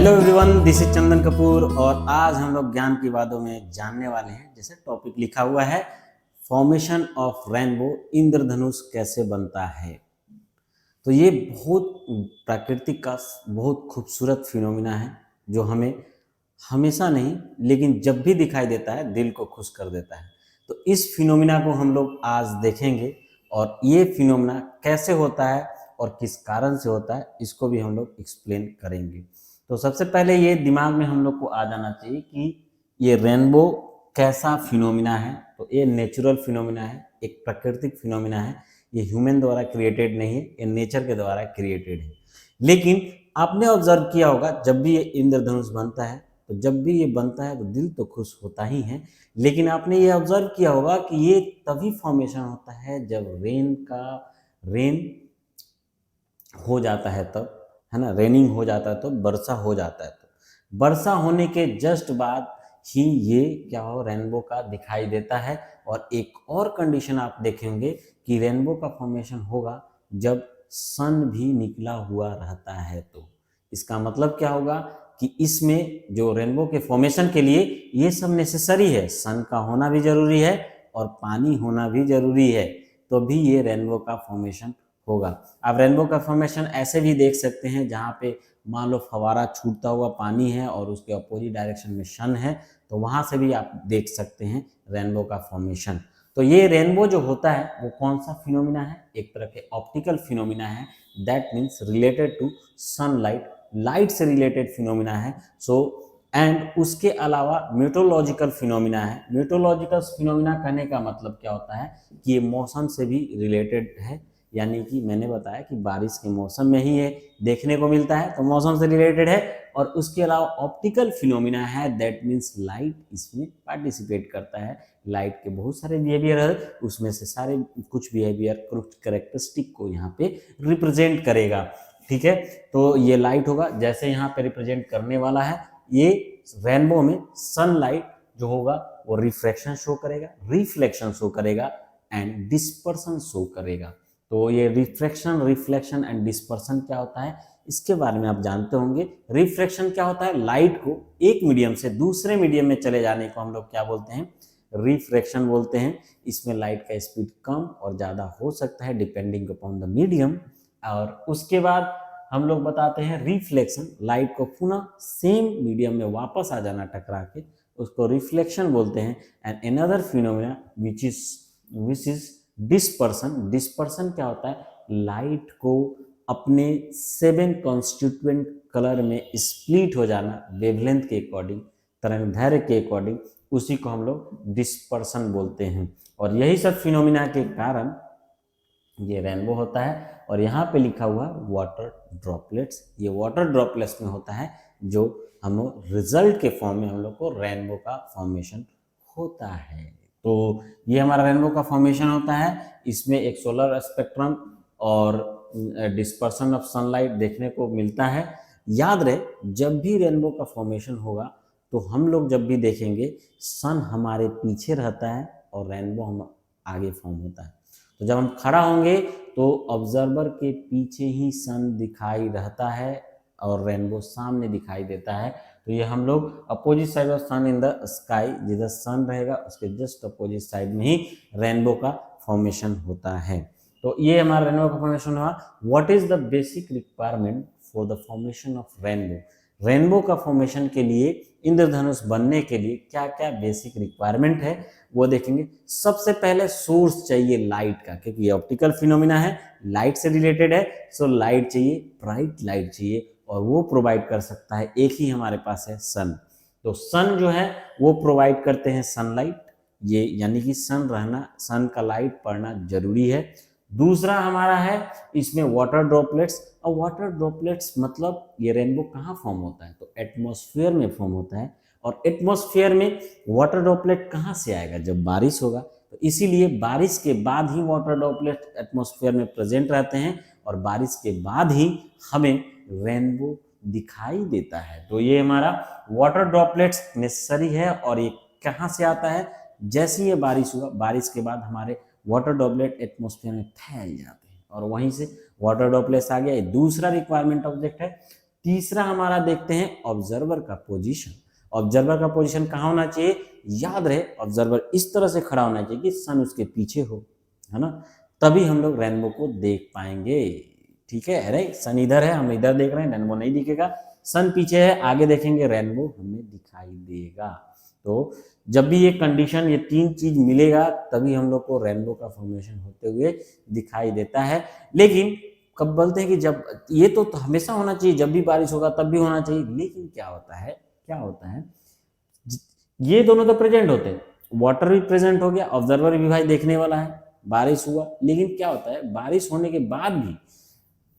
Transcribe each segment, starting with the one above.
Hello everyone, this is चंदन कपूर और आज हम लोग ज्ञान की बातों में जानने वाले हैं। जैसे टॉपिक लिखा हुआ है फॉर्मेशन ऑफ रेनबो, इंद्रधनुष कैसे बनता है। तो ये बहुत प्राकृतिक का बहुत खूबसूरत फिनोमिना है जो हमें हमेशा नहीं लेकिन जब भी दिखाई देता है दिल को खुश कर देता है। तो इस फिनोमिना को हम लोग आज देखेंगे और ये फिनोमिना कैसे होता है और किस कारण से होता है इसको भी हम लोग एक्सप्लेन करेंगे। तो सबसे पहले ये दिमाग में हम लोग को आ जाना चाहिए कि ये रेनबो कैसा फिनोमिना है। तो ये नेचुरल फिनोमिना है, एक प्राकृतिक फिनोमिना है। ये ह्यूमन द्वारा क्रिएटेड नहीं है, ये नेचर के द्वारा क्रिएटेड है। लेकिन आपने ऑब्जर्व किया होगा जब भी ये इंद्रधनुष बनता है तो जब भी ये बनता है तो दिल तो खुश होता ही है, लेकिन आपने ये ऑब्जर्व किया होगा कि ये तभी फॉर्मेशन होता है जब रेन हो जाता है, तब है ना, रेनिंग हो जाता है तो वर्षा हो जाता है। तो वर्षा होने के जस्ट बाद ही ये क्या हो रेनबो का दिखाई देता है। और एक और कंडीशन आप देखेंगे कि रेनबो का फॉर्मेशन होगा जब सन भी निकला हुआ रहता है। तो इसका मतलब क्या होगा कि इसमें जो रेनबो के फॉर्मेशन के लिए ये सब नेसेसरी है, सन का होना भी जरूरी है और पानी होना भी जरूरी है, तो भी ये रेनबो का फॉर्मेशन होगा। आप रेनबो का फॉर्मेशन ऐसे भी देख सकते हैं जहाँ पे मान लो फवारा छूटता हुआ पानी है और उसके अपोजिट डायरेक्शन में सन है, तो वहाँ से भी आप देख सकते हैं रेनबो का फॉर्मेशन। तो ये रेनबो जो होता है वो कौन सा फिनोमिना है, एक तरह के ऑप्टिकल फिनोमिना है। That means related to sunlight, light से रिलेटेड फिनोमिना है। सो एंड उसके अलावा मेट्रोलॉजिकल फिनोमिना है। मेट्रोलॉजिकल फिनोमिना कहने का मतलब क्या होता है कि ये मौसम से भी रिलेटेड है, यानी कि मैंने बताया कि बारिश के मौसम में ही ये देखने को मिलता है तो मौसम से रिलेटेड है। और उसके अलावा ऑप्टिकल फिनोमिना है, दैट मीन्स लाइट इसमें पार्टिसिपेट करता है। लाइट के बहुत सारे बिहेवियर है, उसमें से सारे कुछ बिहेवियर कुछ कैरेक्टरिस्टिक को यहाँ पे रिप्रेजेंट करेगा। ठीक है, तो ये लाइट होगा जैसे यहाँ पे रिप्रेजेंट करने वाला है। ये रेनबो में सनलाइट जो होगा वो रिफ्रैक्शन शो करेगा, रिफ्लेक्शन शो करेगा एंड डिस्पर्सन शो करेगा। तो ये रिफ्रैक्शन, रिफ्लेक्शन एंड डिस्पर्सन क्या होता है इसके बारे में आप जानते होंगे। रिफ्रैक्शन क्या होता है, लाइट को एक मीडियम से दूसरे मीडियम में चले जाने को हम लोग क्या बोलते हैं, रिफ्रैक्शन बोलते हैं। इसमें लाइट का स्पीड कम और ज़्यादा हो सकता है डिपेंडिंग अपॉन द मीडियम। और उसके बाद हम लोग बताते हैं रिफ्लेक्शन, लाइट को पुनः सेम मीडियम में वापस आ जाना टकरा के, उसको रिफ्लेक्शन बोलते हैं। And another phenomena which is dispersion. Dispersion क्या होता है, लाइट को अपने 7 कॉन्स्टिट्यूएंट कलर में स्प्लिट हो जाना वेवलेंथ के अकॉर्डिंग, तरंग दैर्घ्य के अकॉर्डिंग, उसी को हम लोग डिस्पर्सन बोलते हैं। और यही सब फिनोमिना के कारण ये रेनबो होता है। और यहाँ पे लिखा हुआ वाटर ड्रॉपलेट्स, ये वाटर ड्रॉपलेट्स में होता है जो हम रिजल्ट के फॉर्म में हम लोग को रेनबो का फॉर्मेशन होता है। तो ये हमारा रेनबो का फॉर्मेशन होता है। इसमें एक सोलर स्पेक्ट्रम और डिस्पर्सन ऑफ सनलाइट देखने को मिलता है। याद रहे जब भी रेनबो का फॉर्मेशन होगा तो हम लोग जब भी देखेंगे सन हमारे पीछे रहता है और रेनबो हम आगे फॉर्म होता है। तो जब हम खड़ा होंगे तो ऑब्जर्वर के पीछे ही सन दिखाई रहता है और रेनबो सामने दिखाई देता है। तो ये हम लोग opposite side of sun in the sky, जिधर सन रहेगा उसके जस्ट अपोजिट साइड में ही रेनबो का फॉर्मेशन होता है। तो ये हमारा रेनबो का फॉर्मेशन हुआ। What is the basic requirement for the formation of rainbow. Rainbow का फॉर्मेशन के लिए, इंद्रधनुष बनने के लिए क्या क्या बेसिक रिक्वायरमेंट है वो देखेंगे। सबसे पहले सोर्स चाहिए लाइट का, क्योंकि ये ऑप्टिकल फिनोमिना है, लाइट से रिलेटेड है। सो लाइट चाहिए, ब्राइट लाइट चाहिए, और वो प्रोवाइड कर सकता है एक ही हमारे पास है सन। तो सन जो है वो प्रोवाइड करते हैं सनलाइट, ये यानी कि सन रहना, सन का लाइट पड़ना जरूरी है। दूसरा हमारा है इसमें वाटर ड्रॉपलेट्स। और वाटर ड्रॉपलेट्स मतलब ये रेनबो कहाँ फॉर्म होता है, तो एटमॉस्फेयर में फॉर्म होता है। और एटमॉस्फेयर में वाटर ड्रॉपलेट कहाँ से आएगा, जब बारिश होगा। तो इसीलिए बारिश के बाद ही वाटर ड्रॉपलेट एटमॉस्फेयर में प्रेजेंट रहते हैं और बारिश के बाद ही हमें रेनबो दिखाई देता है। तो ये हमारा वाटर ड्रॉपलेट्स नेसेसरी है। और ये कहाँ से आता है, जैसे ये बारिश हुआ, बारिश के बाद हमारे वाटर ड्रॉपलेट एटमॉस्फेयर में फैल जाते हैं और वहीं से वाटर ड्रॉपलेट्स आ गया। ये दूसरा रिक्वायरमेंट ऑब्जेक्ट है। तीसरा हमारा देखते हैं ऑब्जर्वर का पोजीशन। ऑब्जर्वर का पोजीशन कहाँ होना चाहिए, याद रहे ऑब्जर्वर इस तरह से खड़ा होना चाहिए कि सन उसके पीछे हो, है ना, तभी हम लोग रेनबो को देख पाएंगे। ठीक है, अरे सन इधर है, हम इधर देख रहे हैं, रेनबो नहीं दिखेगा। सन पीछे है, आगे देखेंगे रेनबो हमें दिखाई देगा। तो जब भी ये कंडीशन, ये तीन चीज मिलेगा तभी हम लोग को रेनबो का फॉर्मेशन होते हुए दिखाई देता है। लेकिन कब बोलते हैं कि जब ये तो हमेशा होना चाहिए, जब भी बारिश होगा तब भी होना चाहिए, लेकिन क्या होता है ये दोनों तो प्रेजेंट होते हैं, वाटर भी प्रेजेंट हो गया, ऑब्जर्वर भी भाई देखने वाला है, बारिश हुआ, लेकिन क्या होता है बारिश होने के बाद भी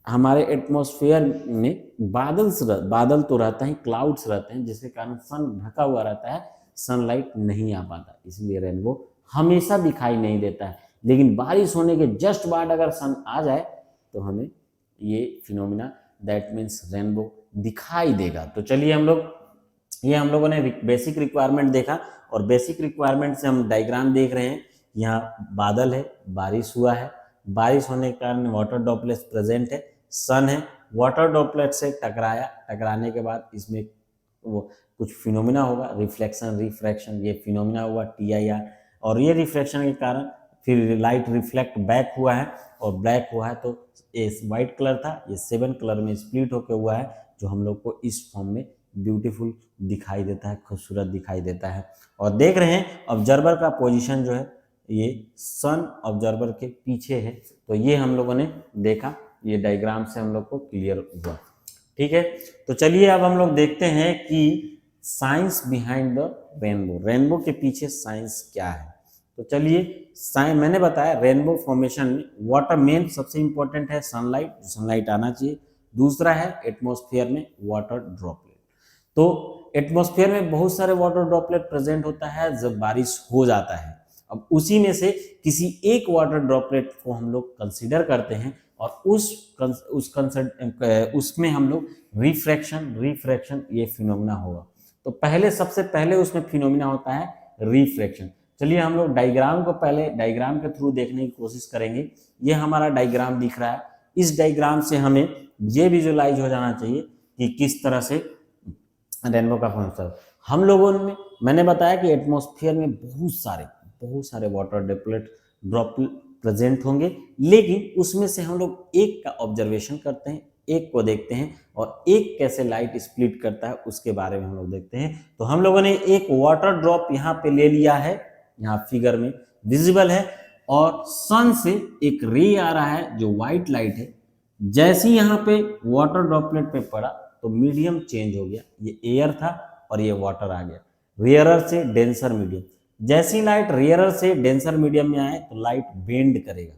हमारे एटमॉस्फेयर में बादल तो रहता है, क्लाउड्स रहते हैं, जिसके कारण सन ढका हुआ रहता है, सनलाइट नहीं आ पाता, इसलिए रेनबो हमेशा दिखाई नहीं देता है। लेकिन बारिश होने के जस्ट बाद अगर सन आ जाए तो हमें ये फिनोमिना दैट मीन्स रेनबो दिखाई देगा। तो चलिए हम लोगों ने बेसिक रिक्वायरमेंट देखा, और बेसिक रिक्वायरमेंट से हम डायग्राम देख रहे हैं। यहाँ बादल है, बारिश हुआ है, बारिश होने के कारण वाटर ड्रॉपलेट्स प्रेजेंट है, सन है, वाटर ड्रॉपलेट से टकराने के बाद इसमें वो कुछ फिनोमिना होगा, रिफ्लेक्शन रिफ्रैक्शन, ये फिनोमिना हुआ TIR, और ये रिफ्लेक्शन के कारण फिर लाइट रिफ्लेक्ट बैक हुआ है, और ब्लैक हुआ है, तो ये वाइट कलर था, ये 7 कलर में स्प्लिट होकर हुआ है, जो हम लोग को इस फॉर्म में ब्यूटीफुल दिखाई देता है, खूबसूरत दिखाई देता है। और देख रहे हैं ऑब्जर्वर का पोजीशन जो है ये सन ऑब्जर्वर के पीछे है, तो ये हम लोगों ने देखा, ये डायग्राम से हम लोग को क्लियर हुआ। ठीक है, तो चलिए अब हम लोग देखते हैं कि science behind the rainbow, rainbow के पीछे साइंस क्या है। तो चलिए मैंने बताया रेनबो फॉर्मेशन में वाटर मेन सबसे इंपॉर्टेंट है, सनलाइट आना चाहिए, दूसरा है एटमॉस्फेयर में वाटर ड्रॉपलेट। तो एटमॉस्फेयर में बहुत सारे वाटर ड्रॉपलेट प्रेजेंट होता है जब बारिश हो जाता है। अब उसी में से किसी एक वाटर ड्रॉपलेट को हम लोग कंसीडर करते हैं, और उसमें हम लोग रिफ्रैक्शन ये फिनोमिना होगा। तो सबसे पहले उसमें फिनोमिना होता है रिफ्रैक्शन। चलिए हम लोग डायग्राम के थ्रू देखने की कोशिश करेंगे। ये हमारा डायग्राम दिख रहा है, इस डायग्राम से हमें ये विजुअलाइज हो जाना चाहिए कि किस तरह से रेनबो का फॉर्मेशन। हम लोगों में मैंने बताया कि एटमॉस्फेयर में बहुत सारे वाटर ड्रॉपलेट प्रेजेंट होंगे, लेकिन उसमें से हम लोग एक का ऑब्जर्वेशन करते हैं, एक को देखते हैं, और एक कैसे लाइट स्प्लिट करता है उसके बारे में हम लोग देखते हैं। तो हम लोगों ने एक वाटर ड्रॉप यहाँ पे ले लिया है, यहाँ फिगर में विजिबल है, और सन से एक रे आ रहा है जो व्हाइट लाइट है। जैसे ही यहाँ पे वाटर ड्रॉपलेट पे पड़ा तो मीडियम चेंज हो गया, ये एयर था और ये वाटर आ गया, रेयरर से डेंसर मीडियम। जैसी लाइट रेयरर से डेंसर मीडियम में आए तो लाइट बेंड करेगा।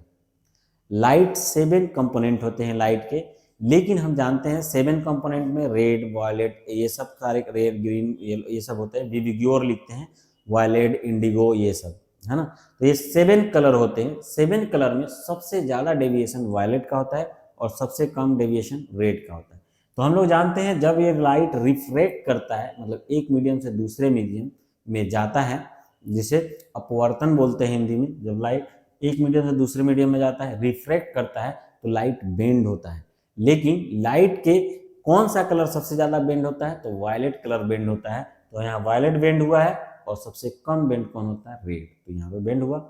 लाइट 7 कंपोनेंट होते हैं लाइट के, लेकिन हम जानते हैं 7 कंपोनेंट में रेड, वायलेट, ये सब सारे, रेड, ग्रीन, ये सब होते हैं, विविग्योर लिखते हैं, वायलेट, इंडिगो, ये सब है ना। तो ये 7 कलर होते हैं। 7 कलर में सबसे ज़्यादा डेविएशन वायलेट का होता है और सबसे कम डेविएशन रेड का होता है। तो हम लोग जानते हैं जब ये लाइट रिफ्रैक्ट करता है, मतलब एक मीडियम से दूसरे मीडियम में जाता है, जिसे अपवर्तन बोलते हैं हिंदी में, जब लाइट एक मीडियम से दूसरे मीडियम में जाता है, रिफ्रैक्ट करता है, तो लाइट बेंड होता है। लेकिन लाइट के कौन सा कलर सबसे ज़्यादा बेंड होता है, तो वायलेट कलर बेंड होता है। तो यहाँ वायलेट बेंड हुआ है, और सबसे कम बेंड कौन होता है, रेड, तो यहाँ पे बेंड हुआ।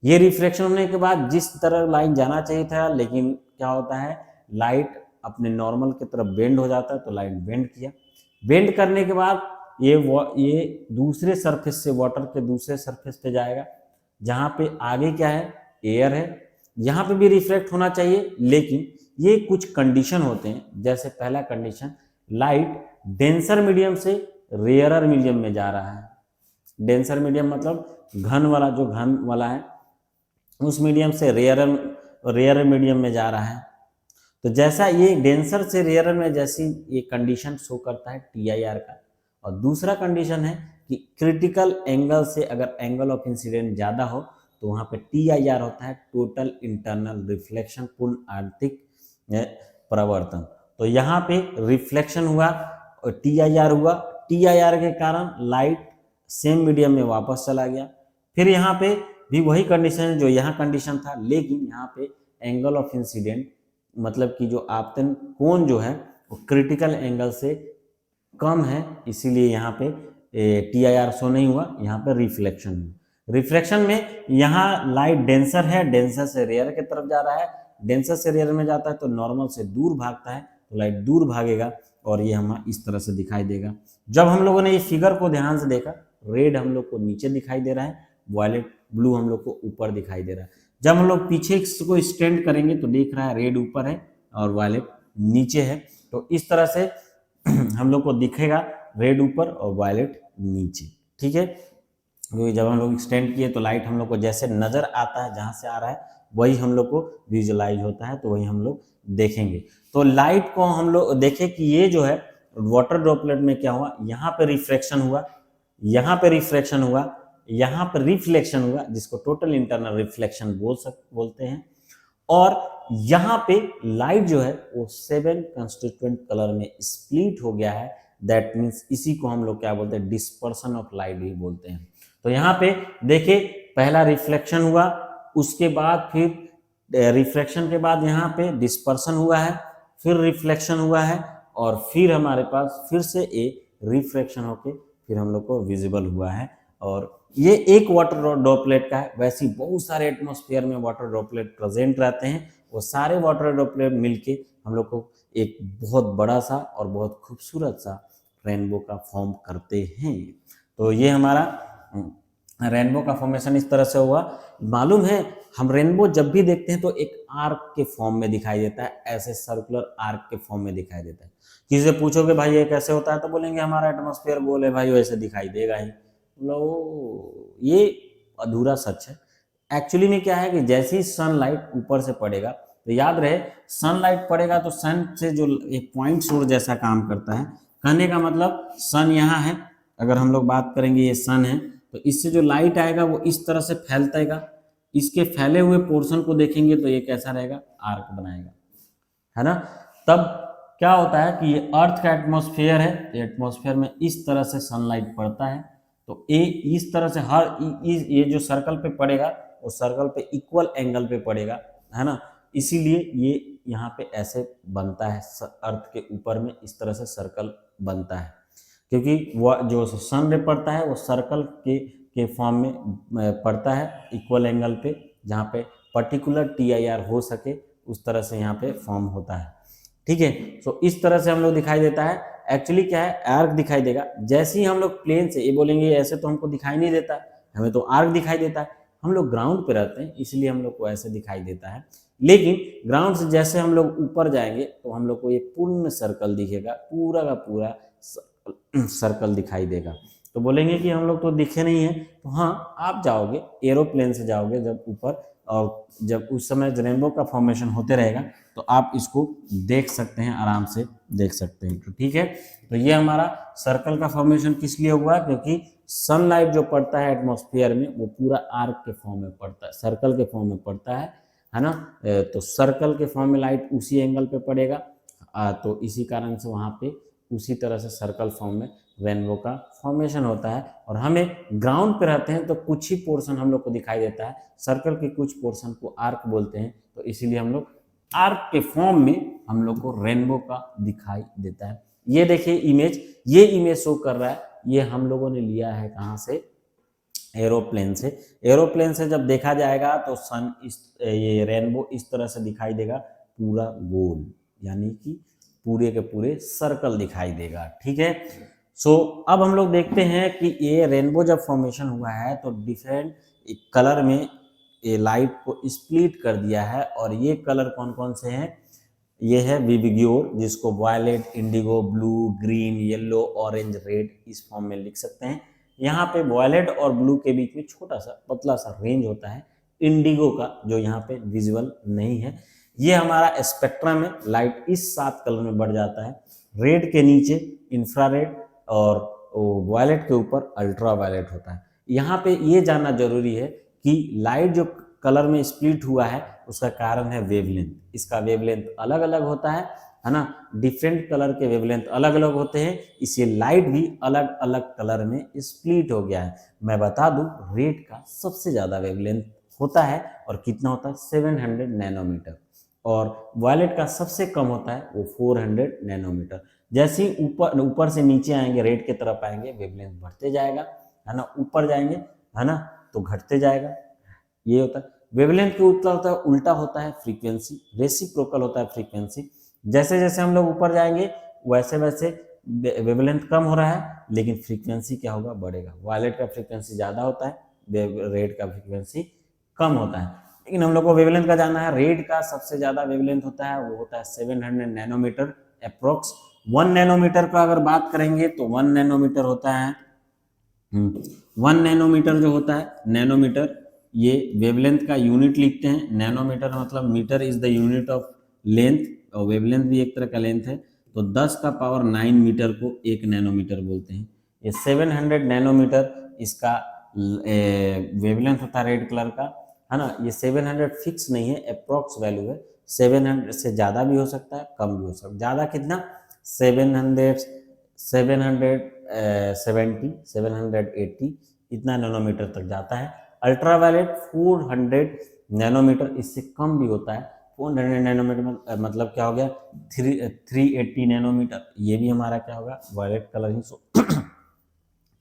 ये रिफ्लेक्शन होने के बाद जिस तरह लाइन जाना चाहिए था, लेकिन क्या होता है, लाइट अपने नॉर्मल की तरफ बेंड हो जाता है, तो लाइट बेंड किया। बेंड करने के बाद ये दूसरे सरफेस से, वाटर के दूसरे सरफेस पे जाएगा, जहाँ पे आगे क्या है, एयर है, यहाँ पे भी रिफ्लेक्ट होना चाहिए, लेकिन ये कुछ कंडीशन होते हैं। जैसे पहला कंडीशन, लाइट डेंसर मीडियम से रेयरर मीडियम में जा रहा है। डेंसर मीडियम मतलब घन वाला है, उस मीडियम से रेयर मीडियम में जा रहा है। तो जैसा ये डेंसर से रेयर में जैसी ये कंडीशन शो करता है TIR का। और दूसरा कंडीशन है कि क्रिटिकल एंगल से अगर एंगल ऑफ इंसिडेंट ज़्यादा हो तो वहाँ पे TIR होता है, टोटल इंटरनल रिफ्लेक्शन, पूर्ण आंतरिक परावर्तन। तो यहाँ पे रिफ्लेक्शन हुआ और TIR हुआ, TIR के कारण लाइट सेम मीडियम में वापस चला गया। फिर यहाँ पे भी वही कंडीशन है जो यहाँ कंडीशन था, लेकिन यहाँ पे एंगल ऑफ इंसिडेंट मतलब कि जो आपतन कोण जो है वो क्रिटिकल एंगल से कम है, इसीलिए यहाँ पे TIR शो नहीं हुआ, यहाँ पे रिफ्लेक्शन हुआ। रिफ्लेक्शन में यहाँ लाइट डेंसर है, डेंसर से रेयर की तरफ जा रहा है, डेंसर से रेयर में जाता है तो नॉर्मल से दूर भागता है, तो लाइट दूर भागेगा और ये हमें इस तरह से दिखाई देगा। जब हम लोगों ने ये फिगर को ध्यान से देखा, रेड हम लोग को नीचे दिखाई दे रहा है, वायलेट ब्लू हम लोग को ऊपर दिखाई दे रहा है। जब हम लोग पीछे को स्टैंड करेंगे तो देख रहा है रेड ऊपर है और वायलेट नीचे है, तो इस तरह से हम लोग को दिखेगा रेड ऊपर और वायलेट नीचे। ठीक है, क्योंकि जब हम लोग स्टैंड किए तो लाइट हम लोग को जैसे नजर आता है, जहां से आ रहा है वही हम लोग को विजुअलाइज होता है, तो वही हम लोग देखेंगे। तो लाइट को हम लोग देखें कि ये जो है वाटर ड्रॉपलेट में क्या हुआ, यहाँ पे रिफ्रैक्शन हुआ, यहाँ पे रिफ्रैक्शन हुआ, यहाँ पर रिफ्लेक्शन हुआ, जिसको टोटल इंटरनल रिफ्लेक्शन बोलते हैं। और यहाँ पे लाइट जो है वो 7 कंस्टिट्यूएंट कलर में स्प्लिट हो गया है। दैट मीन्स इसी को हम लोग क्या बोलते हैं, डिस्पर्सन ऑफ लाइट भी बोलते हैं। तो यहाँ पे देखिए पहला रिफ्लेक्शन हुआ, उसके बाद फिर रिफ्लेक्शन के बाद यहाँ पे डिस्पर्सन हुआ है, फिर रिफ्लेक्शन हुआ है, और फिर हमारे पास फिर से एक रिफ्रैक्शन होके फिर हम लोग को विजिबल हुआ है। और ये एक वाटर ड्रॉपलेट का है, वैसे बहुत सारे एटमॉस्फेयर में वाटर ड्रॉपलेट प्रेजेंट रहते हैं, वो सारे वाटर ड्रॉपलेट मिलके हम लोग को एक बहुत बड़ा सा और बहुत खूबसूरत सा रेनबो का फॉर्म करते हैं। तो ये हमारा रेनबो का फॉर्मेशन इस तरह से हुआ। मालूम है हम रेनबो जब भी देखते हैं तो एक आर्क के फॉर्म में दिखाई देता है, ऐसे सर्कुलर आर्क के फॉर्म में दिखाई देता है। किसी से पूछोगे भाई ये कैसे होता है, तो बोलेंगे हमारा एटमॉस्फेयर गोल है भाई, वैसे दिखाई देगा ही। लो ये अधूरा सच है। एक्चुअली में क्या है कि जैसे ही सनलाइट ऊपर से पड़ेगा, तो याद रहे सनलाइट पड़ेगा तो सन से जो एक पॉइंट सोर्स जैसा काम करता है। कहने का मतलब सन यहाँ है, अगर हम लोग बात करेंगे ये सन है, तो इससे जो लाइट आएगा वो इस तरह से फैलतेगा, इसके फैले हुए पोर्शन को देखेंगे तो ये कैसा रहेगा, आर्क बनाएगा, है ना। तब क्या होता है कि ये अर्थ का एटमॉस्फेयर है, तो एटमॉस्फेयर में इस तरह से सनलाइट पड़ता है, तो ये इस तरह से हर ये जो सर्कल पे पड़ेगा वो सर्कल पे इक्वल एंगल पे पड़ेगा, है ना। इसीलिए ये यहाँ पे ऐसे बनता है, अर्थ के ऊपर में इस तरह से सर्कल बनता है, क्योंकि वो जो सन रे पड़ता है वो सर्कल के फॉर्म में पड़ता है इक्वल एंगल पे, जहाँ पे पर्टिकुलर TIR हो सके उस तरह से यहाँ पे फॉर्म होता है। ठीक है, तो इस तरह से हम लोग दिखाई देता है। एक्चुअली क्या है, आर्क दिखाई देगा। जैसे ही हम लोग प्लेन से, ये बोलेंगे ऐसे तो हमको दिखाई नहीं देता, हमें तो आर्क दिखाई देता है, हम लोग ग्राउंड पे रहते हैं इसलिए हम लोग को ऐसे दिखाई देता है। लेकिन ग्राउंड से जैसे हम लोग ऊपर जाएंगे तो हम लोग को ये पूर्ण सर्कल दिखेगा, पूरा का पूरा सर्कल दिखाई देगा। तो बोलेंगे कि हम लोग तो दिखे नहीं है, तो हाँ आप जाओगे एरोप्लेन से जाओगे जब ऊपर, और जब उस समय रेनबो का फॉर्मेशन होते रहेगा तो आप इसको देख सकते हैं, आराम से देख सकते हैं। तो ठीक है, तो ये हमारा सर्कल का फॉर्मेशन किस लिए हुआ, क्योंकि सनलाइट जो पड़ता है एटमॉस्फेयर में वो पूरा आर्क के फॉर्म में पड़ता है, सर्कल के फॉर्म में पड़ता है ना। तो सर्कल के फॉर्म में लाइट उसी एंगल पे पड़ेगा, तो इसी कारण से वहाँ पे उसी तरह से सर्कल फॉर्म में रेनबो का फॉर्मेशन होता है। और हमें ग्राउंड पे रहते हैं तो कुछ ही पोर्शन हम लोग को दिखाई देता है, सर्कल के कुछ पोर्शन को आर्क बोलते हैं, तो इसीलिए हम लोग आर्क के फॉर्म में हम लोग को रेनबो का दिखाई देता है। ये देखिए इमेज, ये इमेज शो कर रहा है, ये हम लोगों ने लिया है कहाँ से, एरोप्लेन से। एरोप्लेन से जब देखा जाएगा तो सन ये रेनबो इस तरह से दिखाई देगा, पूरा गोल, यानी कि पूरे के पूरे सर्कल दिखाई देगा। ठीक है, सो अब हम लोग देखते हैं कि ये रेनबो जब फॉर्मेशन हुआ है तो डिफरेंट कलर में ये लाइट को स्प्लिट कर दिया है, और ये कलर कौन कौन से हैं, ये है विविग्योर, जिसको violet, indigo, blue, green, yellow, orange, red इस फॉर्म में लिख सकते हैं। यहाँ पे वायलेट और ब्लू के बीच में छोटा सा पतला सा रेंज होता है इंडिगो का, जो यहाँ पे विजुअल नहीं है। ये हमारा स्पेक्ट्रम में लाइट इस 7 कलर में बढ़ जाता है, रेड के नीचे इंफ्रारेड और वायलेट के ऊपर अल्ट्रा वायलेट होता है। यहाँ पे ये जानना जरूरी है कि लाइट जो कलर में स्प्लिट हुआ है उसका कारण है वेवलेंथ। इसका वेवलेंथ अलग अलग होता है ना, डिफरेंट कलर के वेवलेंथ अलग अलग होते हैं, इसलिए लाइट भी अलग अलग कलर में स्प्लिट हो गया है। मैं बता दूं रेड का सबसे ज्यादा वेवलेंथ होता है, और कितना होता है 700 नैनोमीटर, और वायलेट का सबसे कम होता है वो 400 नैनोमीटर। जैसे ही ऊपर ऊपर से नीचे आएंगे, रेड की तरफ आएंगे, वेवलेंथ बढ़ते जाएगा, है ना, ऊपर जाएंगे, है ना, तो घटते जाएगा। ये होता है वेवलेंथ के उल्टा होता है फ्रीक्वेंसी, रेसिप्रोकल होता है फ्रीक्वेंसी। जैसे जैसे हम लोग ऊपर जाएंगे वैसे वैसे वेवलेंथ कम हो रहा है, लेकिन फ्रीक्वेंसी क्या होगा, बढ़ेगा। वायलेट का फ्रीक्वेंसी ज़्यादा होता है, रेड का फ्रीक्वेंसी कम होता है। लेकिन हम लोग को वेवलेंथ का जानना है। रेड का सबसे ज़्यादा वेवलेंथ होता है, वो होता है 700 नैनोमीटर अप्रोक्स। 1 नैनोमीटर का अगर बात करेंगे तो 1 नैनोमीटर होता है 1 नैनोमीटर जो होता है, नैनोमीटर ये वेवलेंथ का यूनिट लिखते हैं। नैनोमीटर मतलब metre is the unit of length, और वेवलेंथ भी एक तरह का लेंथ है, तो 10 का पावर 9 मीटर को 1 नैनोमीटर बोलते हैं। ये 700 नैनोमीटर इसका वेवलेंथ होता है रेड कलर का, है ना। ये 700 फिक्स नहीं है, अप्रोक्स वैल्यू है। 700 से ज़्यादा भी हो सकता है, कम भी हो सकता है। ज़्यादा कितना, 780 इतना नैनोमीटर तक जाता है। अल्ट्रावायलेट 400 नैनोमीटर, इससे कम भी होता है। 400 नैनोमीटर मतलब क्या हो गया, 380 नैनोमीटर। ये भी हमारा क्या होगा, वायलेट कलर ही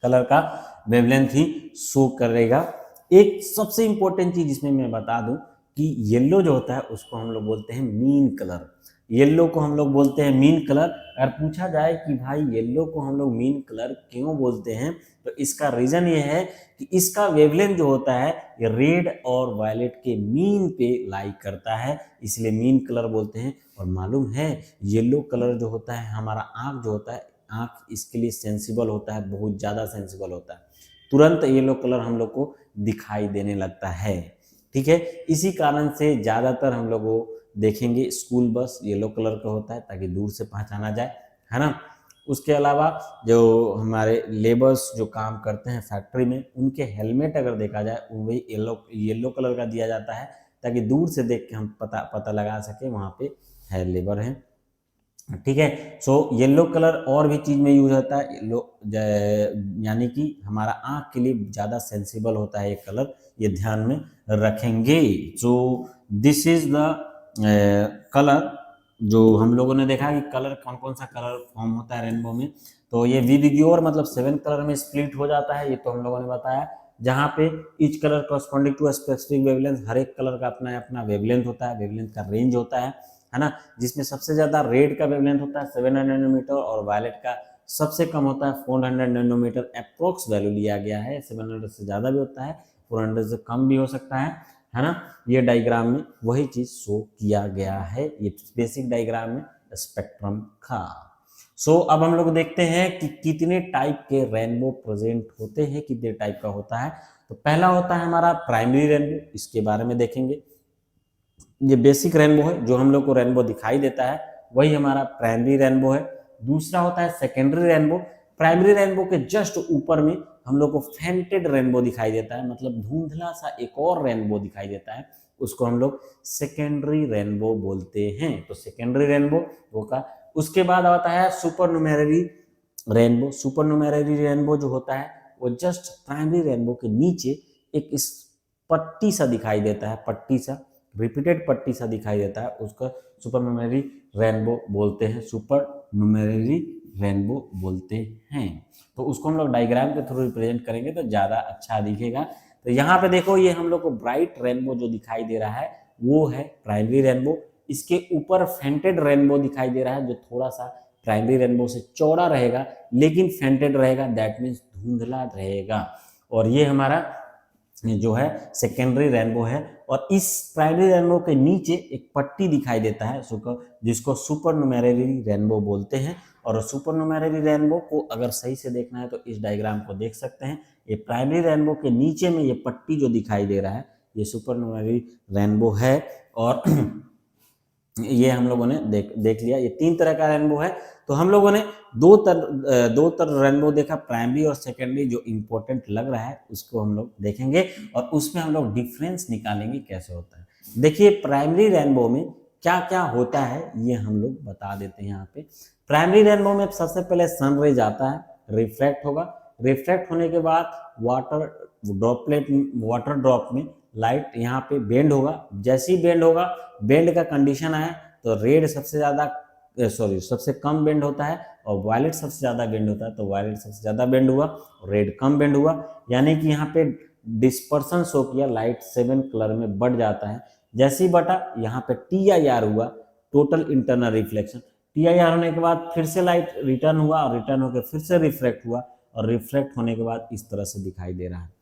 कलर का वेवलेंथ ही शो करेगा। एक सबसे इंपॉर्टेंट चीज इसमें मैं बता दूं कि येलो जो होता है उसको हम लोग बोलते हैं मीन कलर। येलो को हम लोग बोलते हैं मीन कलर। अगर पूछा जाए कि भाई येलो को हम लोग मीन कलर क्यों बोलते हैं, तो इसका रीजन ये है कि इसका वेवलेंथ जो होता है ये रेड और वायलेट के मीन पे लाई करता है, इसलिए मीन कलर बोलते हैं। और मालूम है येलो कलर जो होता है, हमारा आँख जो होता है, आँख इसके लिए सेंसिबल होता है, बहुत ज़्यादा सेंसिबल होता है। तुरंत येलो कलर हम लोग को दिखाई देने लगता है, ठीक है। इसी कारण से ज़्यादातर हम लोग को देखेंगे स्कूल बस येलो कलर का होता है, ताकि दूर से पहचाना जाए, है ना। उसके अलावा जो हमारे लेबर्स जो काम करते हैं फैक्ट्री में, उनके हेलमेट अगर देखा जाए वही येलो कलर का दिया जाता है, ताकि दूर से देख के हम पता लगा सके वहाँ पे है लेबर हैं, ठीक है। सो येलो कलर और भी चीज में यूज होता है। येलो यानी कि हमारा आँख के लिए ज़्यादा सेंसिबल होता है ये कलर, ये ध्यान में रखेंगे। So this is the colour. जो हम लोगों ने देखा कि कलर कौन कौन सा कलर फॉर्म होता है रेनबो में, तो ये विविग्योर मतलब 7 कलर में स्प्लिट हो जाता है, ये तो हम लोगों ने बताया। जहाँ पे each colour corresponding to specific wavelength, हर एक कलर का अपना अपना वेवलेंथ होता है, वेवलेंथ का रेंज होता है ना। जिसमें सबसे ज्यादा रेड का वेवलेंथ होता है 700 नैनोमीटर, और वायलेट का सबसे कम होता है 400 नैनोमीटर। अप्रोक्स वैल्यू लिया गया है, 700 से ज्यादा भी होता है, 400 से कम भी हो सकता है ना। ये डायग्राम में वही चीज शो किया गया है, ये बेसिक डायग्राम में स्पेक्ट्रम का। अब हम लोग देखते हैं कि कितने टाइप के रेनबो प्रेजेंट होते हैं, कितने टाइप का होता है। तो पहला होता है हमारा प्राइमरी रेनबो, इसके बारे में देखेंगे। ये बेसिक रेनबो है, जो हम लोग को रेनबो दिखाई देता है वही हमारा प्राइमरी रेनबो है। दूसरा होता है सेकेंडरी रेनबो। प्राइमरी रेनबो के जस्ट ऊपर में हम लोग को फेंटेड रेनबो दिखाई देता है, मतलब धुंधला सा एक और रेनबो दिखाई देता है, उसको हम लोग सेकेंडरी रेनबो बोलते हैं। तो सेकेंडरी रेनबो होगा। उसके बाद आता है सुपर न्यूमेररी रेनबो। सुपर न्यूमेररी रेनबो जो होता है वो जस्ट प्राइमरी रेनबो के नीचे एक इस पट्टी सा दिखाई देता है, पट्टी सा, रिपीटेड पट्टी सा दिखाई देता है, उसका सुपर न्यूमेररी रेनबो बोलते हैं, सुपर न्यूमेररी रेनबो बोलते हैं। तो उसको हम लोग डायग्राम के थ्रू रिप्रेजेंट करेंगे तो ज़्यादा अच्छा दिखेगा। तो यहाँ पे देखो, ये हम लोग को ब्राइट रेनबो जो दिखाई दे रहा है वो है प्राइमरी रेनबो। इसके ऊपर फेंटेड रेनबो दिखाई दे रहा है, जो थोड़ा सा प्राइमरी रेनबो से चौड़ा रहेगा लेकिन फेंटेड रहेगा, दैट मीन्स धुंधला रहेगा। और ये हमारा जो है सेकेंडरी रेनबो है। और इस प्राइमरी रेनबो के नीचे एक पट्टी दिखाई देता है जिसको सुपर न्यूमेररी रेनबो बोलते हैं। और सुपर न्यूमेररी रेनबो को अगर सही से देखना है तो इस डायग्राम को देख सकते हैं। ये प्राइमरी रेनबो के नीचे में ये पट्टी जो दिखाई दे रहा है ये सुपर न्यूमेररी रेनबो है। और ये हम लोगों ने देख लिया, ये 3 तरह का रेनबो है। तो हम लोगों ने दो तरह रेनबो देखा, प्राइमरी और सेकेंडरी। जो इंपॉर्टेंट लग रहा है उसको हम लोग देखेंगे और उसमें हम लोग डिफरेंस निकालेंगे कैसे होता है। देखिए प्राइमरी रेनबो में क्या क्या होता है ये हम लोग बता देते हैं। यहाँ पे प्राइमरी रेनबो में सबसे पहले सन रेज आता है, रिफ्लेक्ट होगा। रिफ्लेक्ट होने के बाद वाटर ड्रॉप में लाइट यहाँ पे बेंड होगा, जैसे ही बेंड होगा, बेंड का कंडीशन आया तो रेड सबसे ज़्यादा सबसे कम बेंड होता है और वायलेट सबसे ज़्यादा बेंड होता है, तो वायलेट सबसे ज़्यादा बेंड हुआ और रेड कम बेंड हुआ, यानी कि यहाँ पे डिस्पर्सन शो किया, लाइट 7 कलर में बढ़ जाता है। जैसे ही बटा यहाँ पे TIR हुआ, टोटल इंटरनल रिफ्लेक्शन। TIR होने के बाद फिर से लाइट रिटर्न हुआ और रिटर्न होकर फिर से रिफ्लेक्ट हुआ और रिफ्लेक्ट होने के बाद इस तरह से दिखाई दे रहा है।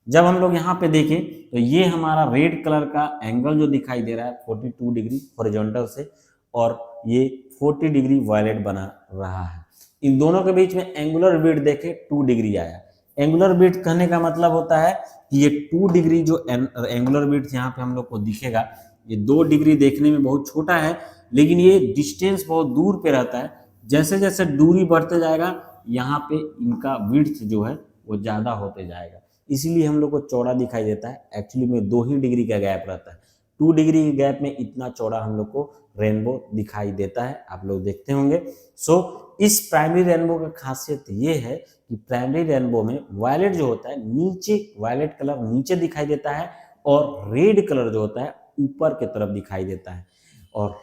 जब हम लोग यहाँ पे देखें तो ये हमारा रेड कलर का एंगल जो दिखाई दे रहा है 42 डिग्री हॉरिजॉन्टल से और ये 40 डिग्री वायलेट बना रहा है। इन दोनों के बीच में एंगुलर विड्थ देखे 2 डिग्री आया। एंगुलर विड्थ कहने का मतलब होता है कि ये 2 डिग्री जो एंगुलर विड्थ यहाँ पे हम लोग को दिखेगा, ये 2 डिग्री देखने में बहुत छोटा है, लेकिन ये डिस्टेंस बहुत दूर पे रहता है। जैसे जैसे दूरी बढ़ते जाएगा यहाँ पे इनका विड्थ जो है वो ज़्यादा होते जाएगा, इसीलिए हम लोग को चौड़ा दिखाई देता है। एक्चुअली में 2 ही डिग्री का गैप रहता है, 2 डिग्री के गैप में इतना चौड़ा हम लोग को रेनबो दिखाई देता है, आप लोग देखते होंगे। इस प्राइमरी रेनबो का खासियत ये है कि प्राइमरी रेनबो में वायलेट जो होता है नीचे, वायलेट कलर नीचे दिखाई देता है और रेड कलर जो होता है ऊपर की तरफ दिखाई देता है। और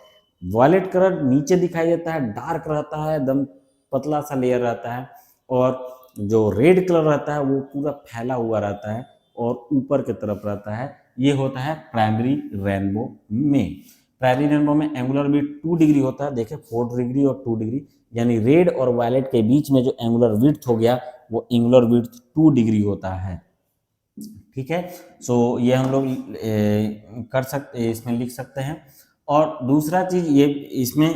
वायलेट कलर नीचे दिखाई देता है, डार्क रहता है, एकदम पतला सा लेयर रहता है, और जो रेड कलर रहता है वो पूरा फैला हुआ रहता है और ऊपर की तरफ रहता है। ये होता है प्राइमरी रेनबो में। प्राइमरी रेनबो में एंगुलर विड्थ 2 डिग्री होता है, देखिए 4 डिग्री और 2 डिग्री, यानी रेड और वायलेट के बीच में जो एंगुलर विड्थ हो गया वो एंगुलर विड्थ 2 डिग्री होता है। ठीक है, ये हम लोग कर सकते, इसमें लिख सकते हैं। और दूसरा चीज ये इसमें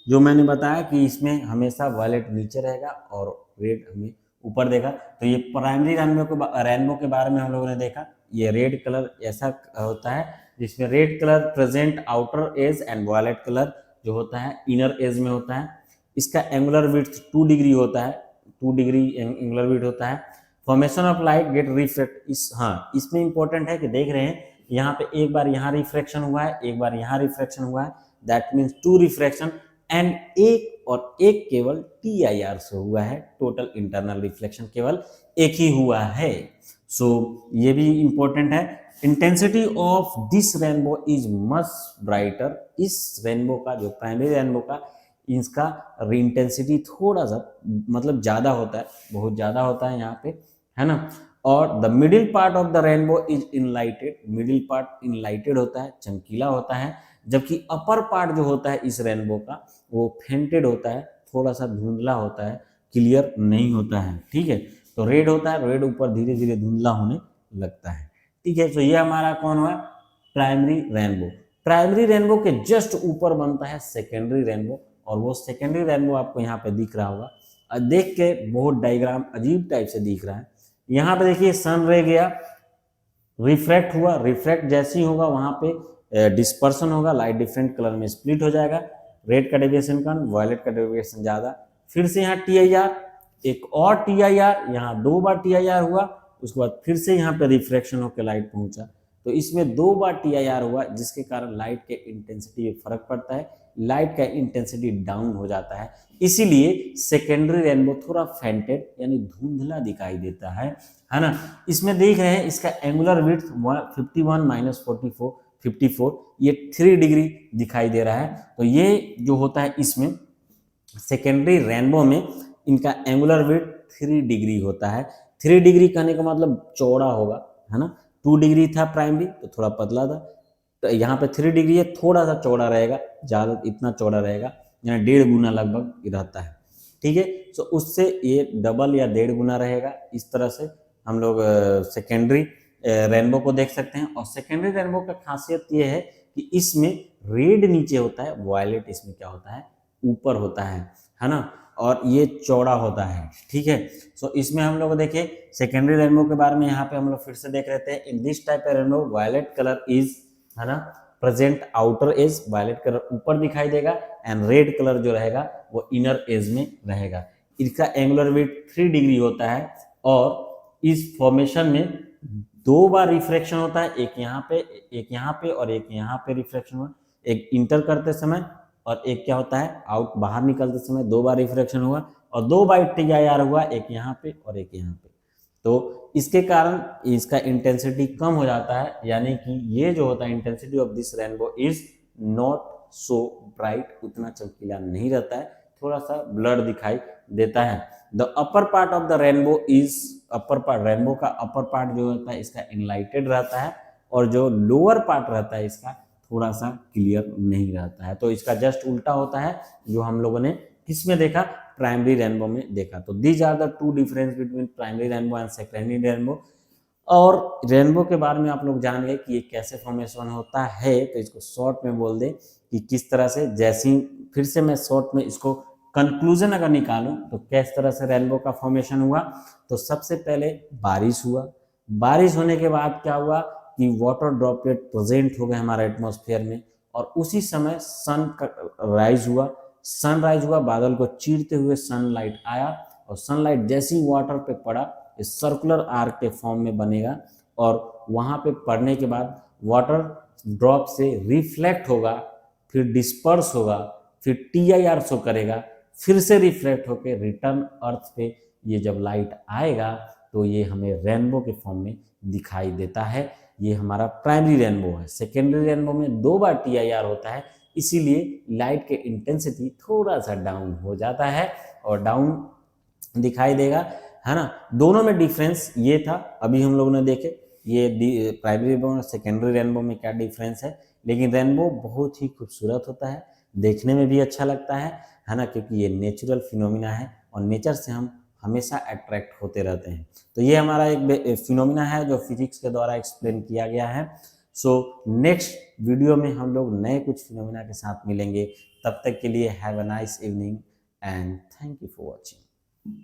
जो मैंने बताया कि इसमें हमेशा वायलेट नीचे रहेगा और रेड हमें ऊपर देगा। तो ये प्राइमरी रेनबो के बारे में हम लोगों ने देखा, ये रेड कलर ऐसा होता है जिसमें red colour present outer edge and violet colour जो होता है इनर एज में होता है। इसका एंगुलर विड्थ 2 डिग्री होता है, 2 डिग्री एंगुलर विड्थ होता है। Formation of light get reflect, इसमें इंपॉर्टेंट है कि देख रहे हैं यहाँ पे एक बार यहाँ रिफ्लेक्शन हुआ है, एक बार यहाँ रिफ्लेक्शन हुआ है, दैट मीन्स 2 रिफ्लेक्शन एंड एक केवल TIR से हुआ है, टोटल इंटरनल रिफ्लेक्शन केवल एक ही हुआ है। ये भी इंपॉर्टेंट है। Intensity of this rainbow is much brighter, इस रेनबो का जो प्राइमरी रेनबो का इसका इंटेंसिटी थोड़ा सा मतलब ज्यादा होता है, बहुत ज्यादा होता है यहाँ पे, है ना। और the middle part of the rainbow is enlightened, middle part enlightened होता है, चमकीला होता है, जबकि अपर पार्ट जो होता है इस रेनबो का वो फेंटेड होता है, थोड़ा सा धुंधला होता है, क्लियर नहीं होता है। ठीक है, तो रेड होता है, रेड ऊपर धीरे धीरे धुंधला होने लगता है। ठीक है, तो ये हमारा कौन हुआ, प्राइमरी रेनबो। प्राइमरी रेनबो के जस्ट ऊपर बनता है सेकेंडरी रेनबो, और वो सेकेंडरी रेनबो आपको यहाँ पे दिख रहा होगा, देख के बहुत डायग्राम अजीब टाइप से दिख रहा है। यहाँ पे देखिए सन रे गया, रिफ्रैक्ट हुआ, रिफ्रैक्ट जैसे ही होगा वहां पे डिस्पर्सन होगा, लाइट डिफरेंट कलर में स्प्लिट हो जाएगा, रेड का डेविएशन कम, वायलेट का डेविएशन ज्यादा। फिर से यहाँ TIR, एक और TIR, यहाँ 2 बार TIR हुआ, उसके बाद फिर से यहाँ पे रिफ्रैक्शन होकर लाइट पहुंचा, तो इसमें 2 बार TIR हुआ, जिसके कारण लाइट के इंटेंसिटी में फर्क पड़ता है, लाइट का इंटेंसिटी डाउन हो जाता है, इसीलिए सेकेंडरी रेनबो थोड़ा फेंटेड यानी धुंधला दिखाई देता है ना। इसमें देख रहे हैं इसका एंगुलर विड्थ 51 माइनस 54, ये 3 डिग्री दिखाई दे रहा है। तो ये जो होता है इसमें सेकेंडरी रेनबो में इनका एंगुलर विड्थ 3 डिग्री होता है। 3 डिग्री कहने का मतलब चौड़ा होगा, है ना। 2 डिग्री था प्राइमरी तो थोड़ा पतला था, तो यहाँ पे 3 डिग्री है, थोड़ा सा चौड़ा रहेगा, ज़्यादा इतना चौड़ा रहेगा, यानी 1.5 गुना लगभग रहता है। ठीक है, तो उससे ये डबल या 1.5 गुना रहेगा। इस तरह से हम लोग सेकेंडरी रेनबो को देख सकते हैं। और सेकेंडरी रेनबो का खासियत ये है कि इसमें रेड नीचे होता है, वायलेट इसमें क्या होता है, ऊपर होता है ना, और ये चौड़ा होता है। ठीक है, सो इसमें हम लोग देखें सेकेंडरी रेनबो के बारे में, यहाँ पे हम लोग फिर से देख रहे थे। In this type of rainbow violet colour is, है ना, present outer edge, violet colour ऊपर दिखाई देगा, एंड रेड कलर जो रहेगा वो इनर एज में रहेगा। इसका एंगुलर विड्थ 3 डिग्री होता है, और इस फॉर्मेशन में 2 बार रिफ्रैक्शन होता है, एक यहाँ पे, एक यहाँ पे और एक यहाँ पे रिफ्रैक्शन हुआ, एक इंटर करते समय और एक क्या होता है आउट, बाहर निकलते समय 2 बार रिफ्रैक्शन हुआ, और 2 बार TIR हुआ, एक यहाँ पे और एक यहाँ पे। तो इसके कारण इसका इंटेंसिटी कम हो जाता है, यानी कि ये जो होता है intensity of this rainbow is not so bright, उतना चमकीला नहीं रहता है, थोड़ा सा ब्लर दिखाई देता है। The upper part of the rainbow is, upper part, rainbow का अपर पार्ट जो होता है इसका इनलाइटेड रहता है, और जो लोअर पार्ट रहता है इसका थोड़ा सा क्लियर नहीं रहता है। तो इसका जस्ट उल्टा होता है जो हम लोगों ने किसमें देखा, प्राइमरी रेनबो में देखा। तो these are the two difference between primary rainbow and secondary rainbow. और रेनबो के बारे में आप लोग जान गए कि ये कैसे फॉर्मेशन होता है, तो इसको शॉर्ट में बोल दे कि किस तरह से, जैसी फिर से मैं शॉर्ट में इसको कंक्लूजन अगर निकालूं तो किस तरह से रेनबो का फॉर्मेशन हुआ। तो सबसे पहले बारिश हुआ, बारिश होने के बाद क्या हुआ कि वाटर ड्रॉपलेट प्रेजेंट हो गए हमारे एटमॉस्फेयर में, और उसी समय सन राइज हुआ, सनराइज हुआ, बादल को चीरते हुए सनलाइट आया, और सनलाइट जैसे ही वाटर पे पड़ा इस सर्कुलर आर्क के फॉर्म में बनेगा, और वहां पे पड़ने के बाद वाटर ड्रॉप से रिफ्लेक्ट होगा, फिर डिस्पर्स होगा, फिर TIR शो करेगा, फिर से रिफ्लेक्ट होकर रिटर्न अर्थ पे ये जब लाइट आएगा तो ये हमें रेनबो के फॉर्म में दिखाई देता है। ये हमारा प्राइमरी रेनबो है। सेकेंडरी रेनबो में 2 बार TIR होता है, इसीलिए लाइट के इंटेंसिटी थोड़ा सा डाउन हो जाता है और डाउन दिखाई देगा, है ना। दोनों में डिफरेंस ये था, अभी हम लोगों ने देखे ये प्राइमरी रेनबो और सेकेंडरी रेनबो में क्या डिफरेंस है। लेकिन रेनबो बहुत ही खूबसूरत होता है, देखने में भी अच्छा लगता है ना, क्योंकि ये नेचुरल फिनोमिना है और नेचर से हम हमेशा अट्रैक्ट होते रहते हैं। तो ये हमारा एक फिनोमिना है जो फिजिक्स के द्वारा एक्सप्लेन किया गया है। सो नेक्स्ट वीडियो में हम लोग नए कुछ फिनोमिना के साथ मिलेंगे। तब तक के लिए have a nice evening and thank you for watching.